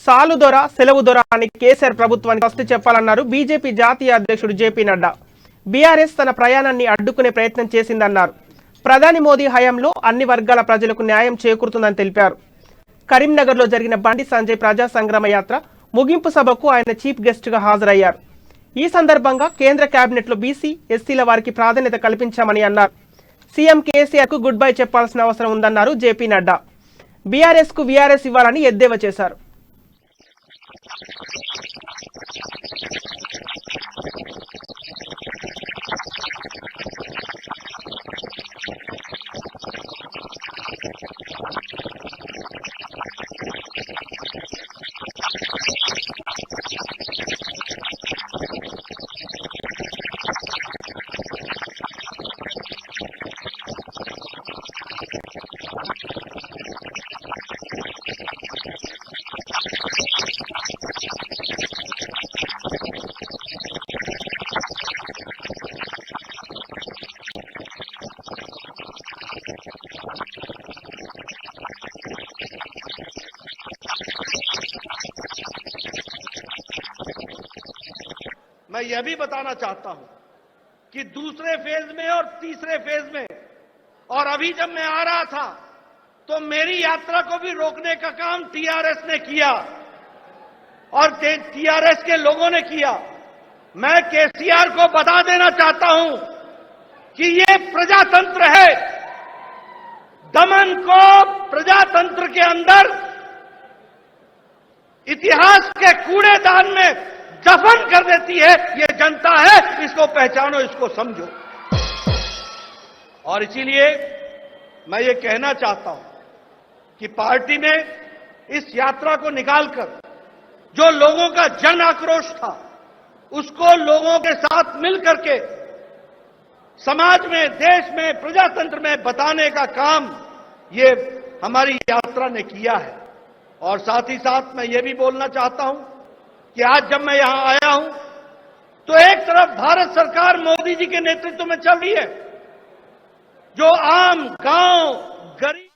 సాలు దొర సెలవు దొర అని కేసీఆర్ ప్రభుత్వానికి ఫస్ట్ చెప్పాలన్నారు బీజేపీ జాతీయ అధ్యక్షుడు జేపీ నడ్డా. బీఆర్ఎస్ తన ప్రయాణాన్ని అడ్డుకునే ప్రయత్నం చేసిందన్నారు. ప్రధాని మోదీ హయాంలో అన్ని వర్గాల ప్రజలకు న్యాయం చేకూరుతుందని తెలిపారు. కరీంనగర్లో జరిగిన బండి సంజయ్ ప్రజా సంగ్రామ యాత్ర ముగింపు సభకు ఆయన చీఫ్ గెస్ట్ గా హాజరయ్యారు. ఈ సందర్భంగా కేంద్ర కేబినెట్లో బీసీ ఎస్సీల వారికి ప్రాధాన్యత కల్పించామని అన్నారు. సీఎం కేసీఆర్ కు గుడ్ బై చెప్పాల్సిన అవసరం ఉందన్నారు జేపీ నడ్డా. బీఆర్ఎస్ కు వీఆర్ఎస్ ఇవ్వాలని ఎద్దేవా చేశారు. मैं यह भी बताना चाहता हूं कि दूसरे फेज में और तीसरे फेज में और अभी जब मैं आ रहा था तो मेरी यात्रा को भी रोकने का काम टीआरएस ने किया और टीआरएस के लोगों ने किया। मैं केसीआर को बता देना चाहता हूं कि ये प्रजातंत्र है। दमन को प्रजातंत्र के अंदर इतिहास के कूड़ेदान में दफन कर देती है ये जनता है। इसको पहचानो, इसको समझो। और इसीलिए मैं ये कहना चाहता हूं कि पार्टी ने इस यात्रा को निकालकर जो लोगों का जन आक्रोश था उसको लोगों के साथ मिलकर के समाज में, देश में, प्रजातंत्र में बताने का काम ये हमारी यात्रा ने किया है। और साथ ही साथ मैं ये भी बोलना चाहता हूं कि आज जब मैं यहां आया हूं तो एक तरफ भारत सरकार मोदी जी के नेतृत्व में चल रही है, जो आम गांव गरीब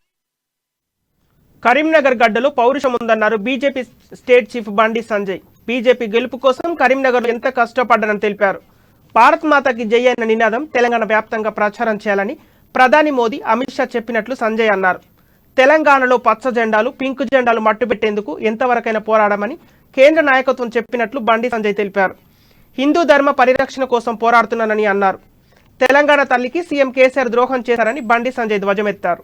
కరీంనగర్ గడ్డలో పౌరుషం ఉందన్నారు BJP state chief Bandi Sanjay. BJP గెలుపు కోసం కరీంనగర్లో ఎంత కష్టపడ్డారని తెలిపారు. భారత్ మాతాకి జై అన్న నినాదం తెలంగాణ వ్యాప్తంగా ప్రచారం చేయాలని ప్రధాని మోదీ, అమిత్ షా చెప్పినట్లు సంజయ్ అన్నారు. తెలంగాణలో పచ్చ జెండాలు, పింక్ జెండాలు మట్టుబెట్టేందుకు ఎంతవరకైనా పోరాడమని కేంద్ర నాయకత్వం చెప్పినట్లు బండి సంజయ్ తెలిపారు. హిందూ ధర్మ పరిరక్షణ కోసం పోరాడుతున్నానని అన్నారు. తెలంగాణ తల్లికి సీఎం కేసీఆర్ ద్రోహం చేశారని బండి సంజయ్ ధ్వజమెత్తారు.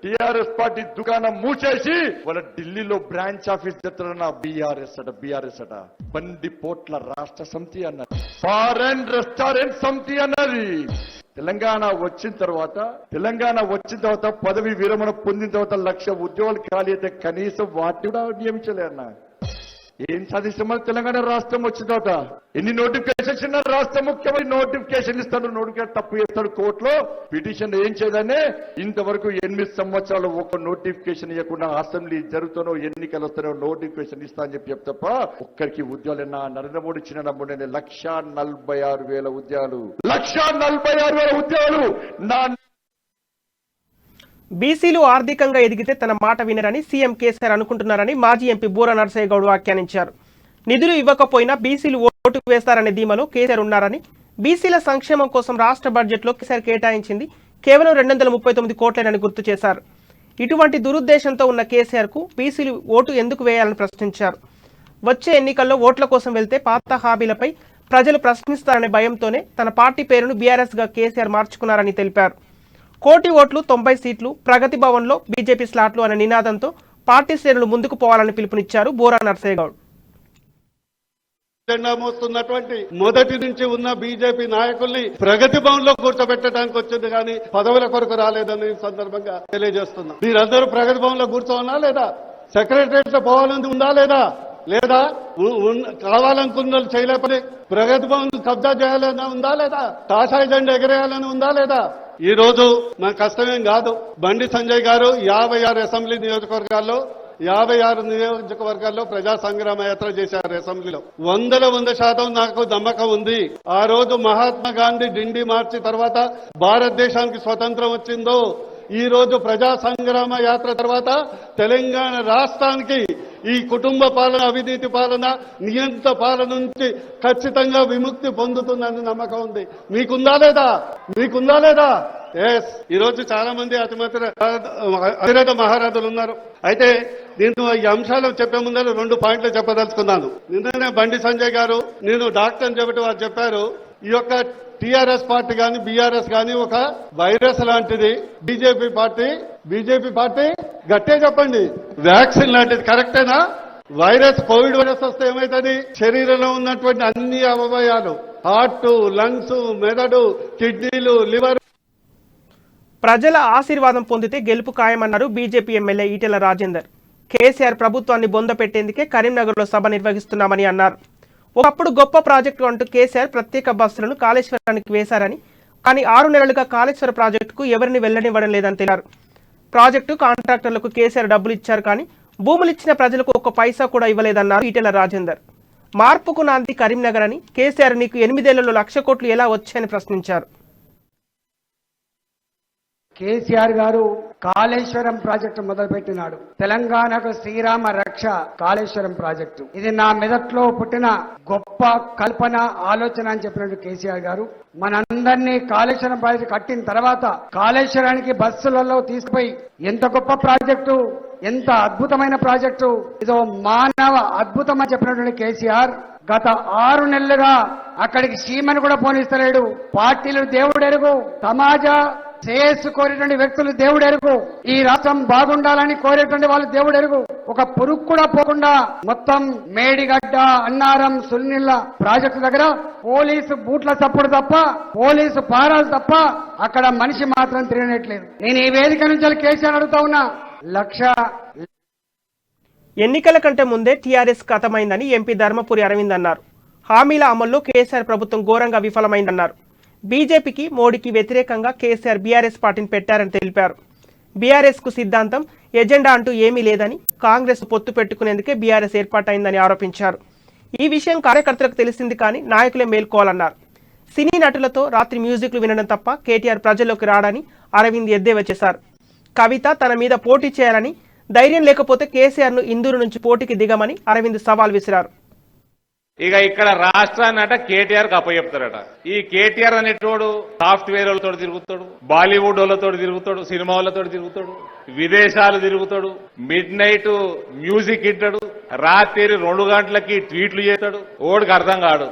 టీఆర్ఎస్ పార్టీ దుకాణం మూసేసి వాళ్ళ ఢిల్లీలో బ్రాంచ్ ఆఫీస్ తెస్తున్న బీఆర్ఎస్ అట బండి పోట్ల రాష్ట్ర సమితి అన్నది, ఫారెన్ రెస్టారెంట్ సమితి అన్నది. తెలంగాణ వచ్చిన తర్వాత పదవి విరమణ పొందిన తర్వాత 1,00,000 ఉద్యోగాలు ఖాళీ అయితే కనీసం వాటిని కూడా నియమించలే అన్న. ఏం సాధిస్తామని తెలంగాణ రాష్ట్రం వచ్చిన తర్వాత ఎన్ని నోటిఫికేషన్స్ ఇన్నా రాష్ట్ర ముఖ్యమంత్రి నోటిఫికేషన్ ఇస్తాడు, నోటిఫికేషన్ తప్పు చేస్తాడు కోర్టులో పిటిషన్ ఏం చేయదనే ఇంతవరకు 8 సంవత్సరాలు ఒక నోటిఫికేషన్ ఇవ్వకుండా అసెంబ్లీ జరుగుతానో ఎన్నికలు వస్తానో నోటిఫికేషన్ ఇస్తా అని చెప్పి తప్ప ఒక్కరికి ఉద్యోగాలు నరేంద్ర మోడీ ఇచ్చిన నమ్ముడే 1,46,000 ఉద్యోగాలు 1,46,000 ఉద్యోగాలు నా బీసీలు ఆర్థికంగా ఎదిగితే తన మాట వినరని సీఎం కేసీఆర్ అనుకుంటున్నారని మాజీ ఎంపీ బూర నర్సయ్య గౌడ్ వ్యాఖ్యానించారు. నిధులు ఇవ్వకపోయినా బీసీలు ఓటు వేస్తారనే ధీమాలో కేసీఆర్ ఉన్నారని, బీసీల సంక్షేమం కోసం రాష్ట్ర బడ్జెట్లో కేసీఆర్ కేటాయించింది కేవలం 239 కోట్లేనని గుర్తు చేశారు. ఇటువంటి దురుద్దేశంతో ఉన్న కేసీఆర్కు బీసీలు ఓటు ఎందుకు వేయాలని ప్రశ్నించారు. వచ్చే ఎన్నికల్లో ఓట్ల కోసం వెళ్తే పాత హామీలపై ప్రజలు ప్రశ్నిస్తారనే భయంతోనే తన పార్టీ పేరును బీఆర్ఎస్గా కేసీఆర్ మార్చుకున్నారని తెలిపారు. 1 కోటి ఓట్లు 90 సీట్లు ప్రగతి భవన్లో బీజేపీ స్లాట్లు అనే నినాదంతో పార్టీ శ్రేణులు ముందుకు పోవాలని పిలుపునిచ్చారు బూరా నర్సయ్య గౌడ్. జెండా మోస్తున్నటువంటి మొదటి నుంచి ఉన్న బీజేపీ నాయకుల్ని ప్రగతి భవన్ లో కూర్చోబెట్టడానికి వచ్చింది కానీ పదవుల కొరకు రాలేదని సందర్భంగా తెలియజేస్తున్నాం. మీరందరూ ప్రగతి భవన్ లో కూర్చోవాలా లేదా? సెక్రటరియట్ లో పోవాలని ఉందా లేదా? లేదా కావాలనుకున్న చేయలేకపోతే ప్రగతి భవన్ కబ్జా చేయాలని ఉందా లేదా? కాషాయ జెండా ఎగరేయాలని ఉందా లేదా? ఈ రోజు మన కష్టమేం కాదు. బండి సంజయ్ గారు 56 అసెంబ్లీ నియోజకవర్గాల్లో 56 నియోజకవర్గాల్లో ప్రజా సంగ్రామ యాత్ర చేశారు. అసెంబ్లీలో 100% నాకు నమ్మకం ఉంది. ఆ రోజు మహాత్మా గాంధీ డిండి మార్చి తర్వాత భారతదేశానికి స్వతంత్రం వచ్చిందో, ఈ రోజు ప్రజా సంగ్రామ యాత్ర తర్వాత తెలంగాణ రాష్ట్రానికి ఈ కుటుంబ పాలన, అవినీతి పాలన, నియంత్ర పాలన నుంచి ఖచ్చితంగా విముక్తి పొందుతుందని నమ్మకం ఉంది. మీకుందా లేదా? ఎస్. ఈ రోజు చాలా మంది అతిరథ మహారాజులు ఉన్నారు. అయితే నేను ఈ అంశాలు చెప్పే ముందర 2 పాయింట్లు చెప్పదలుచుకున్నాను. నిన్ననే బండి సంజయ్ గారు నేను డాక్టర్ అని చెప్పి వారు చెప్పారు, ఈ యొక్క టీఆర్ఎస్ పార్టీ కానీ బీఆర్ఎస్ కానీ ఒక వైరస్ లాంటిది. బీజేపీ పార్టీ గట్టే చెప్పండి, వ్యాక్సిన్ లాంటిది. కరెక్టేనా? వైరస్, కోవిడ్ వైరస్ వస్తే ఏమైతుంది? శరీరంలో ఉన్నటువంటి అన్ని అవయవాలు, హార్ట్, లంగ్స్, మెదడు, కిడ్నీలు, లివర్. ప్రజల ఆశీర్వాదం పొందితే గెలుపు ఖాయమన్నారు బీజేపీ ఎమ్మెల్యే ఈటెల రాజేందర్. కేసీఆర్ ప్రభుత్వాన్ని బొంద పెట్టేందుకే కరీంనగర్లో సభ నిర్వహిస్తున్నామని అన్నారు. ఒకప్పుడు గొప్ప ప్రాజెక్టు అంటూ కేసీఆర్ ప్రత్యేక బస్సులను కాళేశ్వరానికి వేశారని, కానీ 6 నెలలుగా కాళేశ్వర ప్రాజెక్టుకు ఎవరిని వెళ్లనివ్వడం లేదని తెలిపారు. ప్రాజెక్టు కాంట్రాక్టర్లకు కేసీఆర్ డబ్బులు ఇచ్చారు, కానీ భూములిచ్చిన ప్రజలకు 1 పైసా కూడా ఇవ్వలేదన్నారు ఈటెల రాజేందర్. మార్పుకు నాంది కరీంనగర్ అని, కేసీఆర్ నీకు 8 ఏళ్లలో 1,00,000 కోట్లు ఎలా వచ్చాయని ప్రశ్నించారు. కేసీఆర్ గారు కాళేశ్వరం ప్రాజెక్టు మొదలుపెట్టినాడు. తెలంగాణకు శ్రీరామ రక్ష కాళేశ్వరం ప్రాజెక్టు. ఇది నా మెదట్లో పుట్టిన గొప్ప కల్పన, ఆలోచన అని చెప్పినట్టు కేసీఆర్ గారు మనందరినీ కాళేశ్వరం ప్రాజెక్టు కట్టిన తర్వాత కాళేశ్వరానికి బస్సులలో తీసుకుపోయి ఎంత గొప్ప ప్రాజెక్టు, ఎంత అద్భుతమైన ప్రాజెక్టు, ఇదో మానవ అద్భుతం అని చెప్పినటువంటి కేసీఆర్ గత 6 నెలలుగా అక్కడికి సీమను కూడా పోనిస్తలేడు. పార్టీలు దేవుడు ఎరుగు, సమాజ శ్రేయస్సు కోరేటువంటి వ్యక్తులు దేవుడు ఎరుగు, ఈ రాష్ట్రం బాగుండాలని కోరేటువంటి వాళ్ళు దేవుడు ఎరుగు. ఒక పురుగు కూడా పోకుండా మొత్తం మేడిగడ్డ, అన్నారం, సుల్నిల్ల ప్రాజెక్టు దగ్గర పోలీసు బూట్ల చప్పుడు తప్ప, పోలీసు పారాలు తప్ప అక్కడ మనిషి మాత్రం తిరగనట్లేదు. నేను ఈ వేదిక నుంచి కేసీఆర్ అడుగుతా ఉన్నా, 1,00,000 ఎన్నికల కంటే ముందే టీఆర్ఎస్ ఖతమైందని ఎంపీ ధర్మపురి అరవింద్ అన్నారు. హామీల అమల్లో కేసీఆర్ ప్రభుత్వం ఘోరంగా విఫలమైందన్నారు. బీజేపీకి, మోడీకి వ్యతిరేకంగా కేసీఆర్ బీఆర్ఎస్ పార్టీని పెట్టారని తెలిపారు. బీఆర్ఎస్ కు సిద్ధాంతం, ఎజెండా అంటూ ఏమీ లేదని, కాంగ్రెస్ పొత్తు పెట్టుకునేందుకే బీఆర్ఎస్ ఏర్పాటైందని ఆరోపించారు. ఈ విషయం కార్యకర్తలకు తెలిసింది, కానీ నాయకులే మేల్కోవాలన్నారు. సినీ నటులతో రాత్రి మ్యూజిక్లు వినడం తప్ప కేటీఆర్ ప్రజల్లోకి రాడని అరవింద్ ఎద్దేవా చేశారు. కవిత తన మీద పోటీ చేయాలని, ధైర్యం లేకపోతే కేసీఆర్ ను ఇందూరు నుంచి పోటీకి దిగమని అరవింద్ సవాల్ విసిరారు. ఇక ఇక్కడ రాష్ట్రాన్నట కేటీఆర్ కు అప్పచెప్తారట. ఈ కేటీఆర్ అనేటోడు సాఫ్ట్వేర్ వాళ్ళతో తిరుగుతాడు, బాలీవుడ్ వాళ్ళతో తిరుగుతాడు, సినిమా వాళ్ళతో తిరుగుతాడు, విదేశాలు తిరుగుతాడు, మిడ్ నైట్ మ్యూజిక్ వింటాడు, రాత్రి 2 గంటలకి ట్వీట్లు చేస్తాడు. ఓడికి అర్థం కాడు.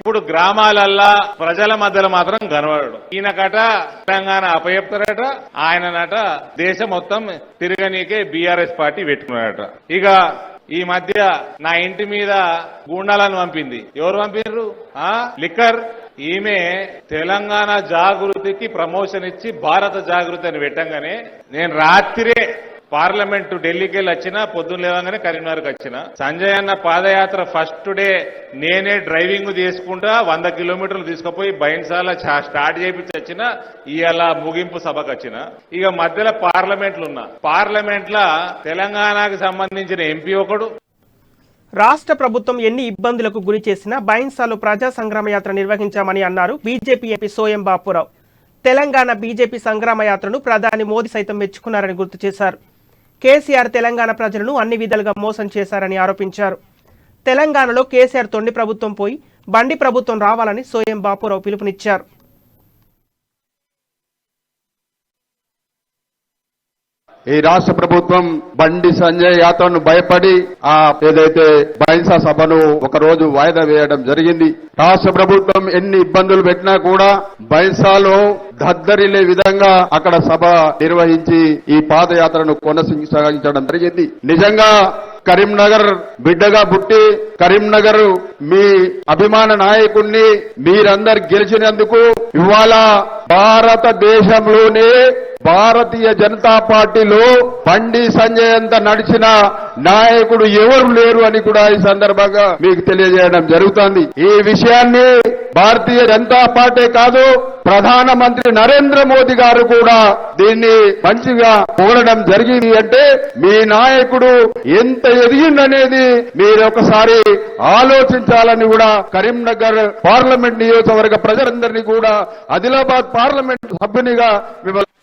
అప్పుడు గ్రామాలల్లా ప్రజల మధ్యలో మాత్రం కనబడడు. ఈయనకట తెలంగాణ అప్పచెప్తారట, ఆయననట దేశం మొత్తం తిరగనీకే బీఆర్ఎస్ పార్టీ పెట్టుకున్నాడట. ఇక ఈ మధ్య నా ఇంటి మీద గూండాలను పంపింది. ఎవరు పంపినారు? లిక్కర్. ఈమె తెలంగాణ జాగృతికి ప్రమోషన్ ఇచ్చి భారత జాగృతి అని పెట్టంగానే నేను రాత్రే పార్లమెంటు ఢిల్లీకి వెళ్ళి వచ్చిన, పొద్దున్న లేవగానే కరీంనగర్కి వచ్చిన. సంజయ్ అన్న పాదయాత్ర ఫస్ట్ డే నేనే డ్రైవింగ్ చేసుకుంటా 100 కిలోమీటర్లు తీసుకుపోయి బైన్సాల స్టార్ట్ చేయించి వచ్చిన. ఇవాళ ముగింపు సభకు వచ్చిన. ఇక మధ్యలో పార్లమెంట్లున్నా, పార్లమెంట్ల తెలంగాణకు సంబంధించిన ఎంపీ ఒకడు. రాష్ట్ర ప్రభుత్వం ఎన్ని ఇబ్బందులకు గురి చేసినా బైన్సాలో ప్రజా సంగ్రామ యాత్ర నిర్వహించామని అన్నారు BJP MP Soyam Bapurao. Telangana BJP సంగ్రామ యాత్రను ప్రధాని మోదీ సైతం మెచ్చుకున్నారని గుర్తు చేశారు. కేసీఆర్ తెలంగాణ ప్రజలను అన్ని విధాలుగా మోసం చేశారని ఆరోపించారు. తెలంగాణలో కేసీఆర్ తొండి ప్రభుత్వం పోయి బండి ప్రభుత్వం రావాలని సోయం బాపురావు పిలుపునిచ్చారు. ఈ రాష్ట్ర ప్రభుత్వం బండి సంజయ్ యాత్రను భయపడి ఏదైతే బైన్సా సభను ఒక రోజు వాయిదా వేయడం జరిగింది. రాష్ట్ర ప్రభుత్వం ఎన్ని ఇబ్బందులు పెట్టినా కూడా బైన్సాలో దద్దరిలే విధంగా అక్కడ సభ నిర్వహించి ఈ పాదయాత్రను కొనసాగించడం జరిగింది. నిజంగా కరీంనగర్ బిడ్డగా పుట్టి కరీంనగర్ మీ అభిమాన నాయకుణ్ణి మీరందరు గెలిచినందుకు ఇవాళ భారతదేశంలోనే భారతీయ జనతా పార్టీలో బండి సంజయ్ అంత నడిచిన నాయకుడు ఎవరు లేరు అని కూడా ఈ సందర్భంగా మీకు తెలియజేయడం జరుగుతోంది. ఈ విషయాన్ని భారతీయ జనతా పార్టీ కాదు, ప్రధానమంత్రి నరేంద్ర మోదీ గారు కూడా దీన్ని మంచిగా పొగడడం జరిగింది. అంటే మీ నాయకుడు ఎంత ఎదిగిందనేది మీరు ఒకసారి ఆలోచించాలని కూడా కరీంనగర్ పార్లమెంట్ నియోజకవర్గ ప్రజలందరినీ కూడా ఆదిలాబాద్ పార్లమెంట్ సభ్యునిగా మిమ్మల్ని